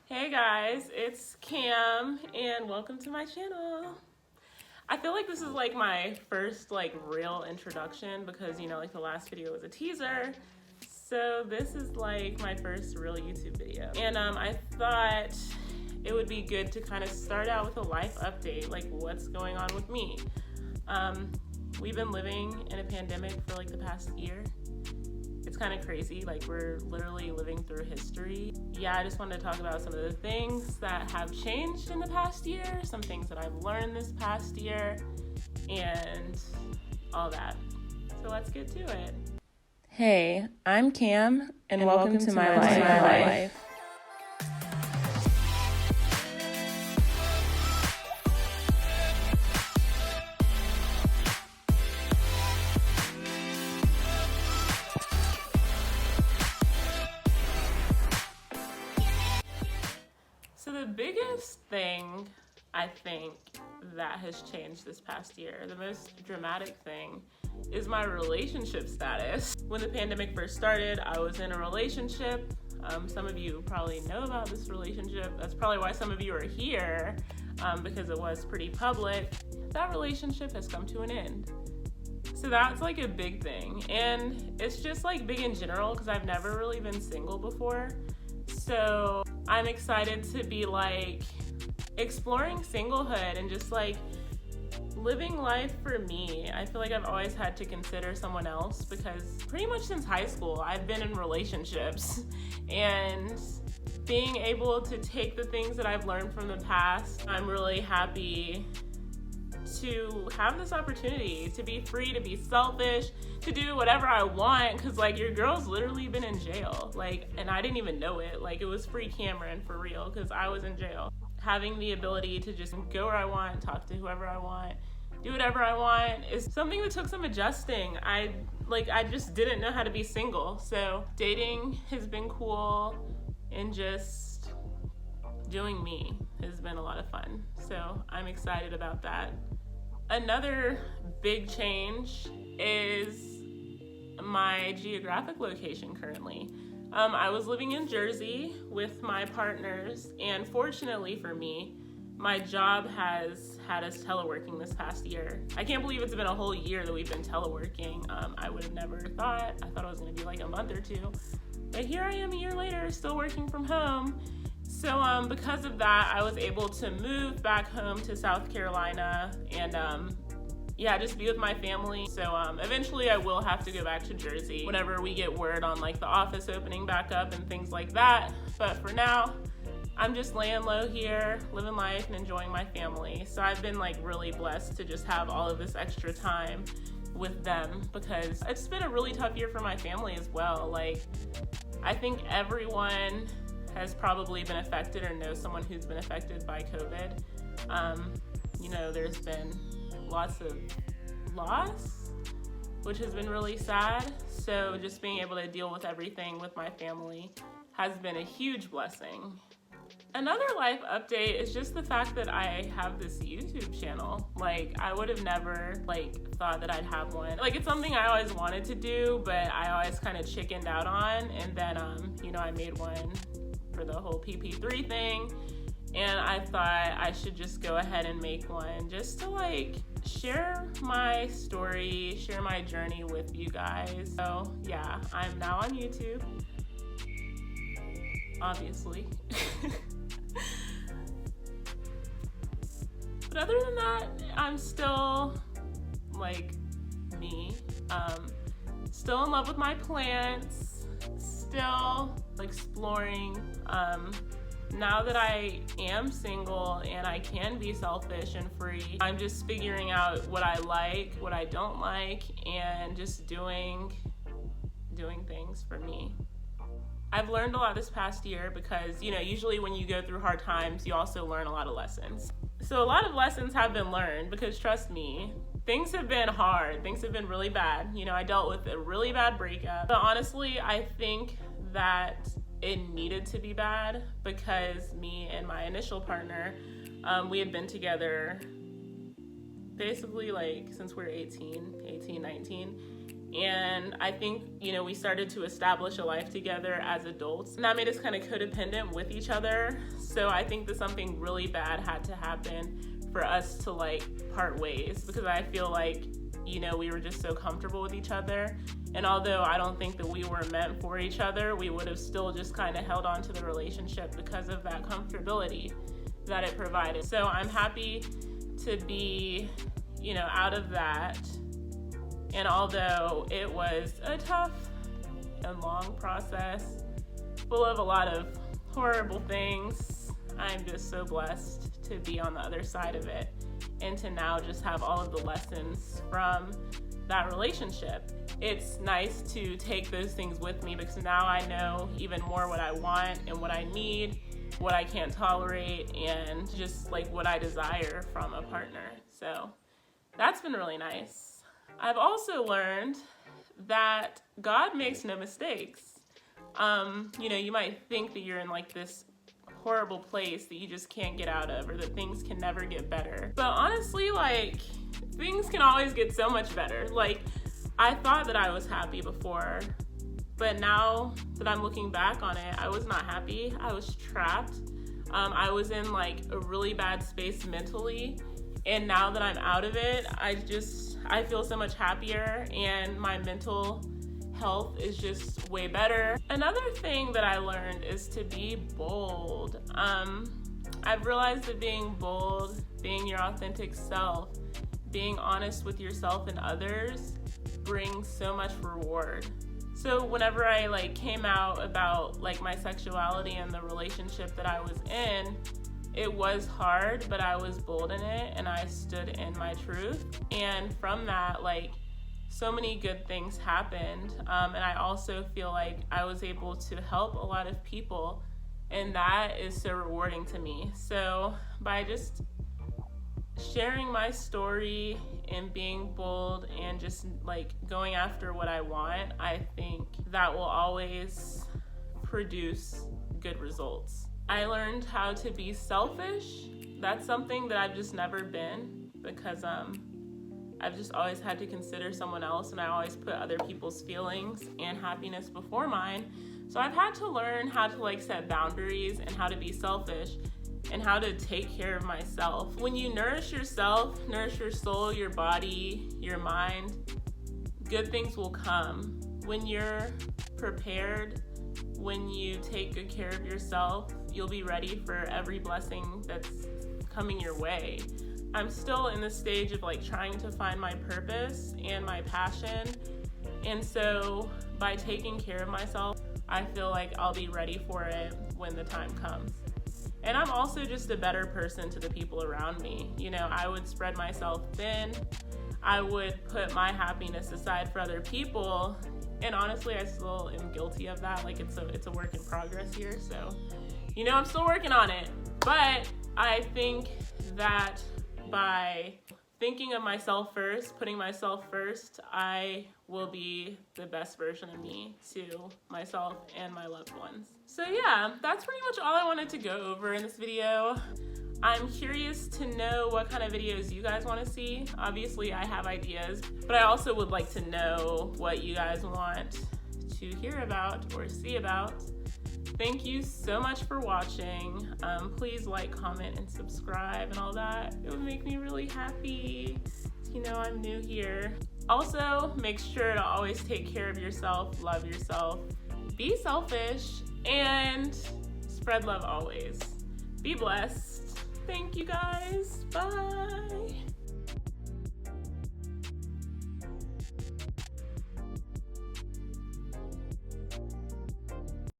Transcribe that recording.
Hey guys, it's Cam and welcome to my channel. I feel like this is like my first real introduction because the last video was a teaser. So this is like my first real YouTube video. And I thought it would be good to kind of start out with a life update, like what's going on with me. We've been living in a pandemic for the past year. It's kind of crazy, we're literally living through history. Yeah, I just wanted to talk about some of the things that have changed in the past year, some things that I've learned this past year, and all that. So let's get to it. Hey, I'm Cam, and welcome to my life. So the biggest thing I think that has changed this past year, the most dramatic thing, is my relationship status. When the pandemic first started, I was in a relationship. Some of you probably know about this relationship. That's probably why some of you are here, because it was pretty public. That relationship has come to an end. So that's a big thing. And it's just big in general because I've never really been single before. So I'm excited to be exploring singlehood and just living life for me. I feel like I've always had to consider someone else because pretty much since high school I've been in relationships, and being able to take the things that I've learned from the past, I'm really happy to have this opportunity to be free, to be selfish, to do whatever I want, because your girl's literally been in jail, and I didn't even know it. It was free Cameron for real, because I was in jail. Having the ability to just go where I want, talk to whoever I want, do whatever I want is something that took some adjusting. I just didn't know how to be single, so dating has been cool, and just doing me has been a lot of fun, so I'm excited about that. Another big change is my geographic location currently. I was living in Jersey with my partners, and fortunately for me, my job has had us teleworking this past year. I can't believe it's been a whole year that we've been teleworking. I would have never thought. I thought it was gonna be a month or two. But here I am a year later, still working from home. So because of that, I was able to move back home to South Carolina and just be with my family. So eventually I will have to go back to Jersey whenever we get word on the office opening back up and things like that. But for now, I'm just laying low here, living life and enjoying my family. So I've been really blessed to just have all of this extra time with them, because it's been a really tough year for my family as well. I think everyone has probably been affected or knows someone who's been affected by COVID. There's been lots of loss, which has been really sad. So just being able to deal with everything with my family has been a huge blessing. Another life update is just the fact that I have this YouTube channel. I would have never thought that I'd have one. It's something I always wanted to do, but I always kind of chickened out on. And then, I made one for the whole PP3 thing. And I thought I should just go ahead and make one just to share my story, share my journey with you guys. So yeah, I'm now on YouTube, obviously. But other than that, I'm still me. Still in love with my plants, still exploring. Now that I am single and I can be selfish and free, I'm just figuring out what I like, what I don't like, and just doing things for me. I've learned a lot this past year because, usually when you go through hard times, you also learn a lot of lessons. So a lot of lessons have been learned because, trust me, things have been hard. Things have been really bad. I dealt with a really bad breakup. But honestly, I think that it needed to be bad because me and my initial partner, we had been together basically since we were 18, 19. And I think, we started to establish a life together as adults, and that made us kind of codependent with each other. So I think that something really bad had to happen for us to part ways, because I feel like, we were just so comfortable with each other. And although I don't think that we were meant for each other, we would have still just kind of held on to the relationship because of that comfortability that it provided. So I'm happy to be, out of that. And although it was a tough and long process, full of a lot of horrible things, I'm just so blessed to be on the other side of it and to now just have all of the lessons from that relationship. It's nice to take those things with me, because now I know even more what I want and what I need, what I can't tolerate, and just what I desire from a partner. So that's been really nice. I've also learned that God makes no mistakes. You might think that you're in this horrible place that you just can't get out of, or that things can never get better. But honestly, things can always get so much better. I thought that I was happy before, but now that I'm looking back on it, I was not happy. I was trapped. I was in a really bad space mentally. And now that I'm out of it, I feel so much happier, and my mental health is just way better. Another thing that I learned is to be bold. I've realized that being bold, being your authentic self, being honest with yourself and others brings so much reward. So whenever I came out about my sexuality and the relationship that I was in, it was hard, but I was bold in it, and I stood in my truth. And from that, so many good things happened. And I also feel like I was able to help a lot of people, and that is so rewarding to me. So by just sharing my story and being bold and just going after what I want, I think that will always produce good results. I learned how to be selfish. That's something that I've just never been, because I've just always had to consider someone else, and I always put other people's feelings and happiness before mine. So I've had to learn how to set boundaries and how to be selfish and how to take care of myself. When you nourish yourself, nourish your soul, your body, your mind, good things will come. When you're prepared, when you take good care of yourself, you'll be ready for every blessing that's coming your way. I'm still in the stage of trying to find my purpose and my passion. And so by taking care of myself, I feel like I'll be ready for it when the time comes. And I'm also just a better person to the people around me. I would spread myself thin. I would put my happiness aside for other people. And honestly, I still am guilty of that. It's a work in progress here. So, I'm still working on it. But I think that by thinking of myself first, putting myself first, I will be the best version of me to myself and my loved ones. So yeah, that's pretty much all I wanted to go over in this video. I'm curious to know what kind of videos you guys want to see. Obviously, I have ideas, but I also would like to know what you guys want to hear about or see about. Thank you so much for watching. Please comment, and subscribe and all that. It would make me really happy. I'm new here. Also, make sure to always take care of yourself, love yourself, be selfish, and spread love always. Be blessed. Thank you guys. Bye.